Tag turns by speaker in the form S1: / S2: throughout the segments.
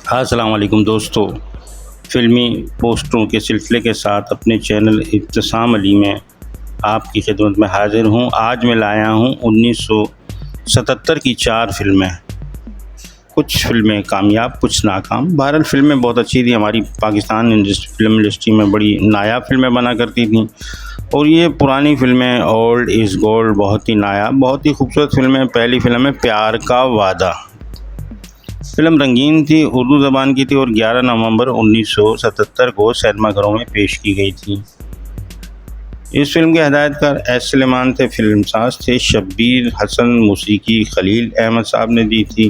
S1: अस्सलाम वालेकुम दोस्तों। फ़िल्मी पोस्टरों के सिलसिले के साथ अपने चैनल इब्तिसाम अली में आपकी खिदमत में हाज़िर हूँ। आज मैं लाया हूँ 1977 की 4 फ़िल्में। कुछ फ़िल्में कामयाब, कुछ नाकाम। बहरहाल फ़िल्में बहुत अच्छी थी। हमारी पाकिस्तान फ़िल्म इंडस्ट्री में बड़ी नायाब फ़िल्में बना करती थीं और ये पुरानी फ़िल्में ओल्ड इज़ गोल्ड बहुत ही नायाब, बहुत ही खूबसूरत फ़िल्में। पहली फ़िल्म है प्यार का वादा। फ़िल्म रंगीन थी, उर्दू ज़बान की थी और 11 नवंबर 1977 को सिनेमाघरों में पेश की गई थी। इस फ़िल्म के हिदायतकार एस सुलेमान थे, फ़िल्मसाज़ थे शब्बीर हसन, मौसीकी खलील अहमद साहब ने दी थी।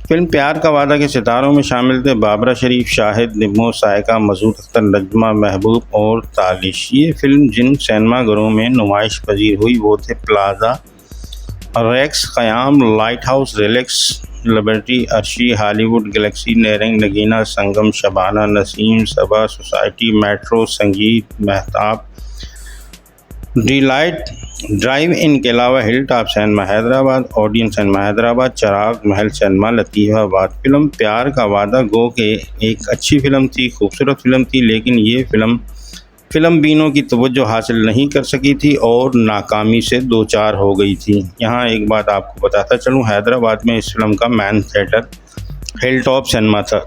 S1: फ़िल्म प्यार का वादा के सितारों में शामिल थे बाबरा शरीफ, शाहिद, निम्मो, सायका, मसूद अख्तर, नजमा, महबूब और तालिश। ये फ़िल्म जिन सिनेमाघरों में नुमाइश पजीर हुई वो थे Plaza, Rex, Khayyam, Light House, Relax, Liberty, Arshi, Hollywood, Galaxy, Nairang, Nagina, Sangam, Shabana, Naseem, Saba, Society, Metro, Sangeet, Mahtab, Delight, drive in के अलावा Hill Top cinema Hyderabad, Odeon cinema Hyderabad, Chirag Mahal cinema Latifabad. Film प्यार का वादा गो के एक अच्छी फ़िल्म थी, खूबसूरत फ़िल्म थी, लेकिन ये फ़िल्म बीनों की तवज्जो हासिल नहीं कर सकी थी और नाकामी से दो चार हो गई थी। यहाँ एक बात आपको बताता चलूँ, हैदराबाद में इस फ़िल्म का main theatre Hill Top cinema था।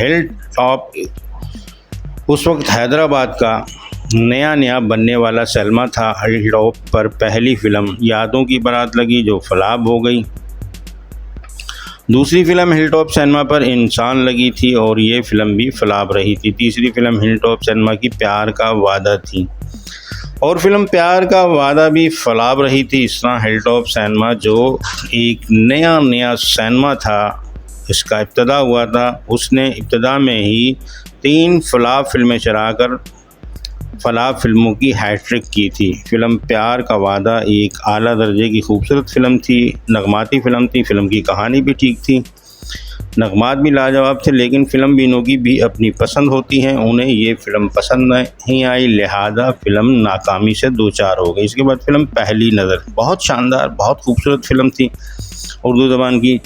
S1: हिल टॉप उस वक्त हैदराबाद का नया बनने वाला सिनेमा था। हिल टॉप पर पहली फ़िल्म यादों की बारात लगी जो फ्लॉप हो गई। दूसरी फ़िल्म हिल टॉप सिनेमा पर इंसान लगी थी और ये फ़िल्म भी फ्लॉप रही थी। तीसरी फ़िल्म हिल टॉप सिनेमा की प्यार का वादा थी और फ़िल्म प्यार का वादा भी फ्लॉप रही थी। इस तरह हिल टॉप सिनेमा जो एक नया सिनेमा था, इसका इब्तिदा हुआ था, उसने इब्तिदा में ही 3 फ्लॉप फ़िल्में चलाकर फ्लॉप फ़िल्मों की हैट्रिक की थी। फ़िल्म प्यार का वादा एक आला दर्जे की खूबसूरत फ़िल्म थी, नगमाती फ़िल्म थी, फ़िल्म की कहानी भी ठीक थी, नगमात भी लाजवाब थे, लेकिन फ़िल्म बीनों की भी अपनी पसंद होती हैं। उन्हें ये फ़िल्म पसंद नहीं आई, लिहाजा फ़िल्म नाकामी से दो चार हो गई। इसके बाद फ़िल्म पहली नज़र बहुत शानदार, बहुत खूबसूरत फ़िल्म थी, उर्दू ज़बान की।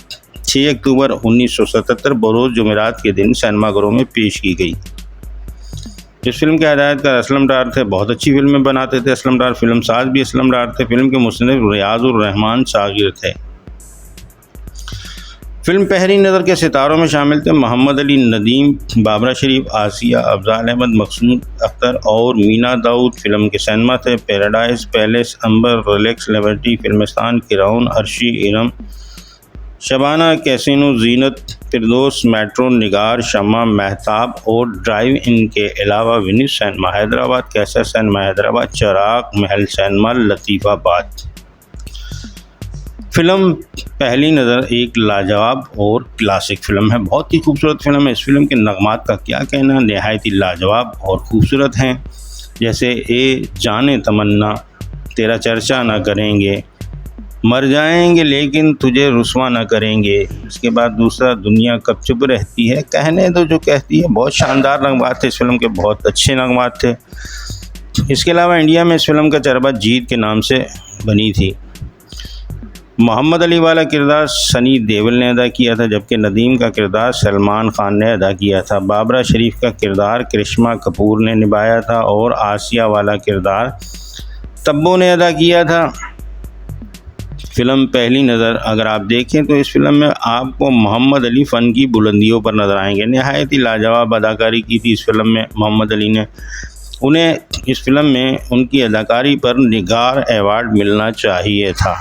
S1: 6 अक्टूबर 1977 बरोज़ जुमेरात के दिन सिनेमाघरों में पेश की गई। इस फ़िल्म के हिदायतकार असलम डार थे। बहुत अच्छी फ़िल्में बनाते थे असलम डार, फ़िल्मसाज़ भी असलम डार थे। फ़िल्म के मुसन्निफ़ रियाज़ुर रहमान सागिर थे। फ़िल्म पहली नज़र के सितारों में शामिल थे मोहम्मद अली, नदीम, बाबरा शरीफ, आसिया, अफजाल अहमद, मकसूद अख्तर और मीना दाऊद। फ़िल्म के सिनेमा थे Paradise Palace, Amber, Relax, Liberty, Filmistan, Crown, Arshi, Iram, Shabana, Casino, Zeenat, Firdaus, Metro, Nigar, Shama, Mahtab और ड्राइव इन के अलावा विनिस सिनेमा हैदराबाद, कैसा cinema Hyderabad, Chirag Mahal cinema Latifabad. Film पहली नज़र एक लाजवाब और क्लासिक फ़िल्म है, बहुत ही खूबसूरत फ़िल्म है। इस फ़िल्म के नगमात का क्या कहना, नहायत ही लाजवाब और ख़ूबसूरत हैं। जैसे ए जाने तमन्ना, तेरा चर्चा ना करेंगे, मर जाएंगे लेकिन तुझे रुस्वा न करेंगे। इसके बाद दूसरा, दुनिया कब चुप रहती है, कहने दो जो कहती है। बहुत शानदार नगमात थे इस फिल्म के, बहुत अच्छे नगमात थे। इसके अलावा इंडिया में इस फिल्म का चरबा जीत के नाम से बनी थी। मोहम्मद अली वाला किरदार सनी देओल ने अदा किया था, जबकि नदीम का किरदार सलमान खान ने अदा किया था। बाबरा शरीफ का किरदार करिश्मा कपूर ने निभाया था और आसिया वाला किरदार तब्बू ने अदा किया था। फ़िल्म पहली नज़र अगर आप देखें तो इस फिल्म में आपको मोहम्मद अली फ़न की बुलंदियों पर नज़र आएंगे। नहायत ही लाजवाब अदाकारी की थी इस फिल्म में मोहम्मद अली ने। उन्हें इस फिल्म में उनकी अदाकारी पर निगार अवार्ड मिलना चाहिए था।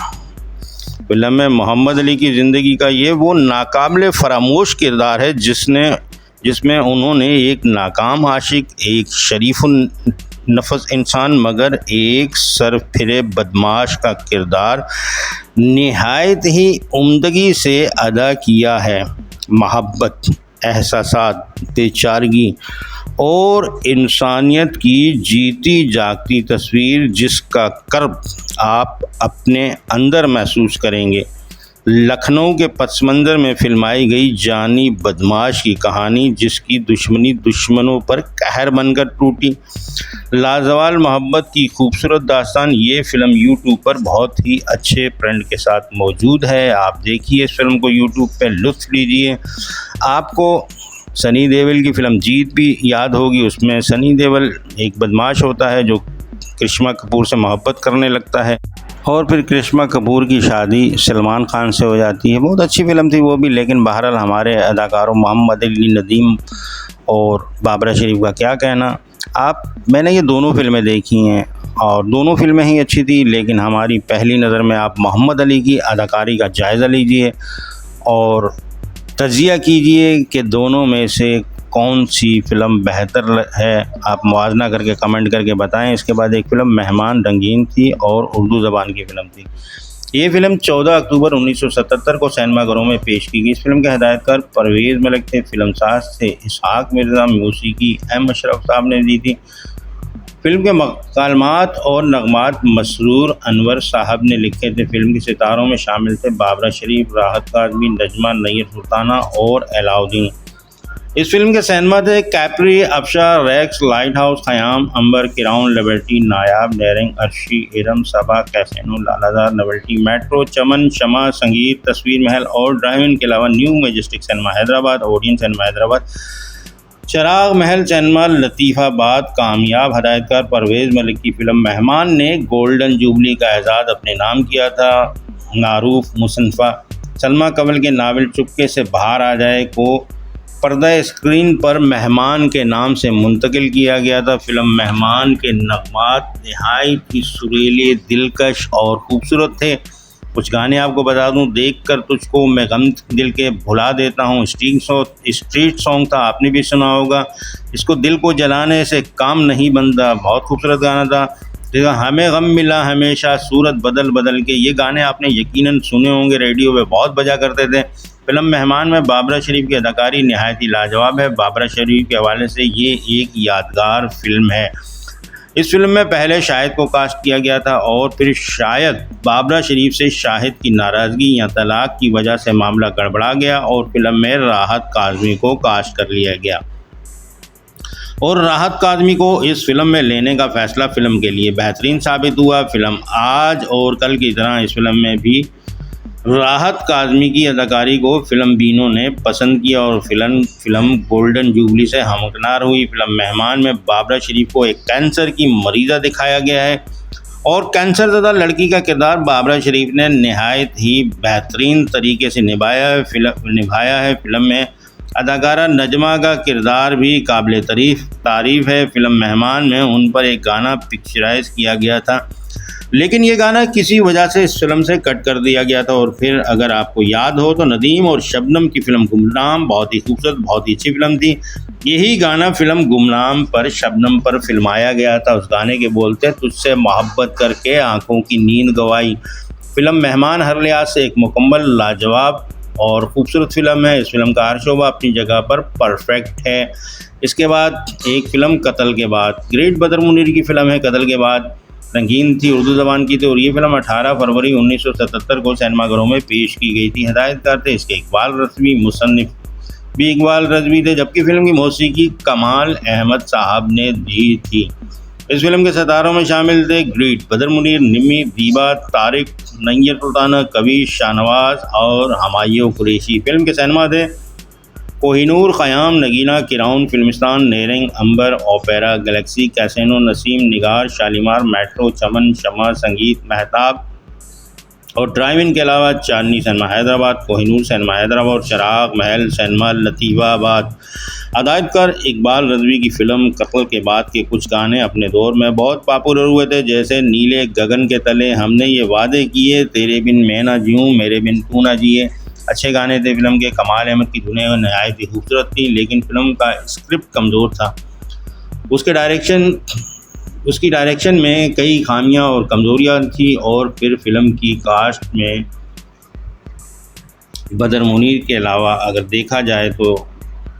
S1: फिल्म में मोहम्मद अली की ज़िंदगी का ये वो नाकाबिले फरामोश किरदार है जिसमें उन्होंने एक नाकाम आशिक, एक शरीफुन नफस इंसान मगर एक सरफिरे बदमाश का किरदार निहायत ही उम्दगी से अदा किया है। मोहब्बत, एहसासात, बेचारगी और इंसानियत की जीती जागती तस्वीर जिसका कर्ब आप अपने अंदर महसूस करेंगे। लखनऊ के पसमंज़र में फिल्माई गई जानी बदमाश की कहानी जिसकी दुश्मनी दुश्मनों पर कहर बनकर टूटी। लाजवाल मोहब्बत की खूबसूरत दास्तान। ये फ़िल्म यूट्यूब पर बहुत ही अच्छे प्रिंट के साथ मौजूद है। आप देखिए इस फिल्म को यूट्यूब पे, लुत्फ़ लीजिए। आपको सनी देओल की फ़िल्म जीत भी याद होगी। उसमें सनी देओल एक बदमाश होता है जो करिश्मा कपूर से मोहब्बत करने लगता है और फिर करिश्मा कपूर की शादी सलमान खान से हो जाती है। बहुत अच्छी फ़िल्म थी वो भी, लेकिन बहरहाल हमारे अदाकारों मोहम्मद अली नदीम और बाबरा शरीफ का क्या कहना। मैंने ये दोनों फ़िल्में देखी हैं और दोनों फ़िल्में ही अच्छी थी, लेकिन हमारी पहली नज़र में आप मोहम्मद अली की अदाकारी का जायज़ा लीजिए और तजिया कीजिए कि दोनों में से कौन सी फ़िल्म बेहतर है। आप मुआवजा करके कमेंट करके बताएं। इसके बाद एक फ़िल्म मेहमान रंगीन थी और उर्दू ज़बान की फ़िल्म थी। ये फ़िल्म 14 अक्टूबर 1977 को सिनेमाघरों में पेश की गई। इस फिल्म के हिदायतकार परवेज़ मलिक थे, फिल्मसाज थे इसहाक मिर्ज़ा, मौसीकी एम अशरफ साहब ने दी थी। फिल्म के मकालमात और नगमात मसरूर अनवर साहब ने लिखे थे। फिल्म के सितारों में शामिल थे बाबरा शरीफ, राहत काज़मी, नजमा नय्यर सुल्ताना और अलाउद्दीन। इस फिल्म के सिनेमा थे Capri, Afsha, Rex, Light House, Khayyam, Amber, Crown, Liberty, Nayab, Nairang, Arshi, Iram, Saba, Casino, Laladar, Novelty, Metro, Chaman, Shama, Sangeet, Tasveer Mahal और ड्राइव इन के अलावा New Majestic cinema Hyderabad, Odeon cinema Hyderabad, Chirag Mahal cinema Latifabad. कामयाब हदायतकार परवेज़ मलिक की फ़िल्म मेहमान ने गोल्डन जुबली का एजाज़ अपने नाम किया था। मारूफ मुसन्फ़ा सलमा कंवल के नावल चुपके से बाहर आ जाए को पर्दा स्क्रीन पर मेहमान के नाम से मुंतकिल किया गया था। फिल्म मेहमान के नगमात नहायत ही सुरीले, दिलकश और ख़ूबसूरत थे। कुछ गाने आपको बता दूं, देख कर तुझको मैं गम दिल के भुला देता हूं, स्ट्रीट सॉन्ग था, आपने भी सुना होगा। इसको दिल को जलाने से काम नहीं बनता, बहुत खूबसूरत गाना था। हमें गम मिला हमेशा, सूरत बदल बदल के, ये गाने आपने यकीनन सुने होंगे, रेडियो पे बहुत बजा करते थे। फिल्म मेहमान में बाबरा शरीफ की अदाकारी नहायत ही लाजवाब है। बाबरा शरीफ के हवाले से ये एक यादगार फिल्म है। इस फिल्म में पहले शाहिद को कास्ट किया गया था और फिर शायद बाबरा शरीफ से शाहिद की नाराज़गी या तलाक की वजह से मामला गड़बड़ा गया और फिल्म में राहत काज़मी को कास्ट कर लिया गया और राहत काज़मी को इस फिल्म में लेने का फ़ैसला फिल्म के लिए बेहतरीन साबित हुआ। फिल्म आज और कल की तरह इस फिल्म में भी राहत काज़मी की अदाकारी को फिल्म बीनों ने पसंद किया और फिल्म गोल्डन जुबली से हमकिनार हुई। फिल्म मेहमान में बाबरा शरीफ को एक कैंसर की मरीज़ा दिखाया गया है और कैंसर ज़दा लड़की का किरदार बाबरा शरीफ ने नहायत ही बेहतरीन तरीके से निभाया है। फिल्म में अदाकारा नजमा का किरदार भी काबिल तारीफ़ है। फिल्म मेहमान में उन पर एक गाना पिक्चराइज़ किया गया था, लेकिन ये गाना किसी वजह से इस फिल्म से कट कर दिया गया था। और फिर अगर आपको याद हो तो नदीम और शबनम की फ़िल्म गुमनाम बहुत ही खूबसूरत, बहुत ही अच्छी फ़िल्म थी। यही गाना फ़िल्म गुमनाम पर शबनम पर फिल्माया गया था। उस गाने के बोलते तुझसे मोहब्बत करके आँखों की नींद गंवाई। फिल्म मेहमान हर लिहाज से एक मुकम्मल, लाजवाब और ख़ूबसूरत फ़िल्म है। इस फिल्म का हर शोबा अपनी जगह पर परफेक्ट है। इसके बाद एक फ़िल्म कत्ल के बाद, ग्रेट बदर मुनीर की फ़िल्म है कत्ल के बाद, रंगीन थी, उर्दू ज़बान की थी और ये फिल्म 18 फरवरी 1977 को सिनेमाघरों में पेश की गई थी। हिदायतकार थे इसके इकबाल रज़वी, मुसन्निफ़ भी इकबाल रज़वी थे, जबकि फ़िल्म की मौसीकी कमाल अहमद साहब ने दी थी। इस फिल्म के सितारों में शामिल थे ग्रेट बदर मुनीर, निम्मी, दीबा, तारिक, नय्यर सुल्ताना, कबीर, शाहनवाज और हमायूं कुरैशी। फिल्म के सिनेमा थे कोहिनूर, ख़याम, नगीना, किराउन, फिल्मिस्तान, नेरिंग, अंबर, ओपेरा, गैलेक्सी, कैसीनो, नसीम, निगार, शालीमार, मेट्रो, चमन, शमा, संगीत, महताब और ड्राइव इन के अलावा चांदनी सिनेमा हैदराबाद, कोहिनूर सिनेमा हैदराबाद और चिराग महल सिनेमा लतीफ़ाबाद। अदायतकार इकबाल रज़वी की फ़िल्म कत्ल के बाद के कुछ गाने अपने दौर में बहुत पॉपुलर हुए थे, जैसे नीले गगन के तले, हमने ये वादे किए, तेरे बिन मैं ना जीऊँ, मेरे बिन तू ना जिए। अच्छे गाने थे फिल्म के। कमाल अहमद की धुनें नहायत ही खूबसूरत थी, लेकिन फिल्म का स्क्रिप्ट कमज़ोर था। उसकी डायरेक्शन में कई खामियां और कमज़ोरियां थी और फिर फिल्म की कास्ट में बदर मुनीर के अलावा अगर देखा जाए तो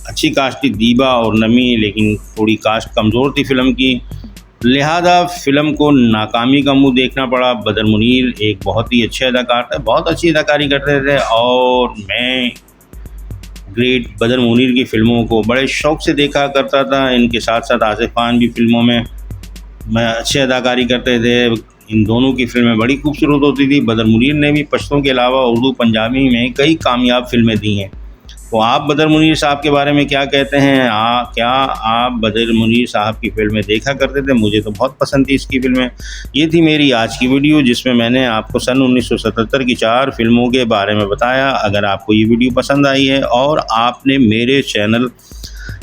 S1: अच्छी कास्ट थी, दीबा और नमी, लेकिन थोड़ी कास्ट कमज़ोर थी फिल्म की, लिहाजा फ़िल्म को नाकामी का मुंह देखना पड़ा। बदर मुनीर एक बहुत ही अच्छे अदाकार थे, बहुत अच्छी अदाकारी करते थे और मैं ग्रेट बदर मुनीर की फ़िल्मों को बड़े शौक़ से देखा करता था। इनके साथ साथ आसिफ़ खान भी फ़िल्मों में अच्छे अदाकारी करते थे। इन दोनों की फ़िल्में बड़ी खूबसूरत होती थी। बदर मुनीर ने भी पश्तों के अलावा उर्दू पंजाबी में कई कामयाब फ़िल्में दी हैं। तो आप बदर मुनीर साहब के बारे में क्या कहते हैं? क्या आप बदर मुनीर साहब की फ़िल्में देखा करते थे? मुझे तो बहुत पसंद थी इसकी फ़िल्में। ये थी मेरी आज की वीडियो, जिसमें मैंने आपको सन 1977 की 4 फ़िल्मों के बारे में बताया। अगर आपको ये वीडियो पसंद आई है और आपने मेरे चैनल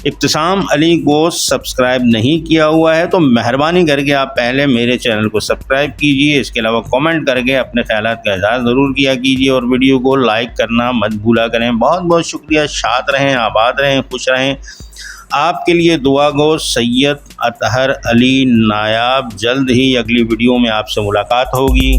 S1: इब्तिसाम अली को सब्सक्राइब नहीं किया हुआ है तो मेहरबानी करके आप पहले मेरे चैनल को सब्सक्राइब कीजिए। इसके अलावा कमेंट करके अपने ख़यालात का इज़हार ज़रूर किया कीजिए और वीडियो को लाइक करना मत भूला करें। बहुत बहुत शुक्रिया। शाद रहें, आबाद रहें, खुश रहें। आपके लिए दुआ गो सैयद अतहर अली नायाब। जल्द ही अगली वीडियो में आपसे मुलाकात होगी।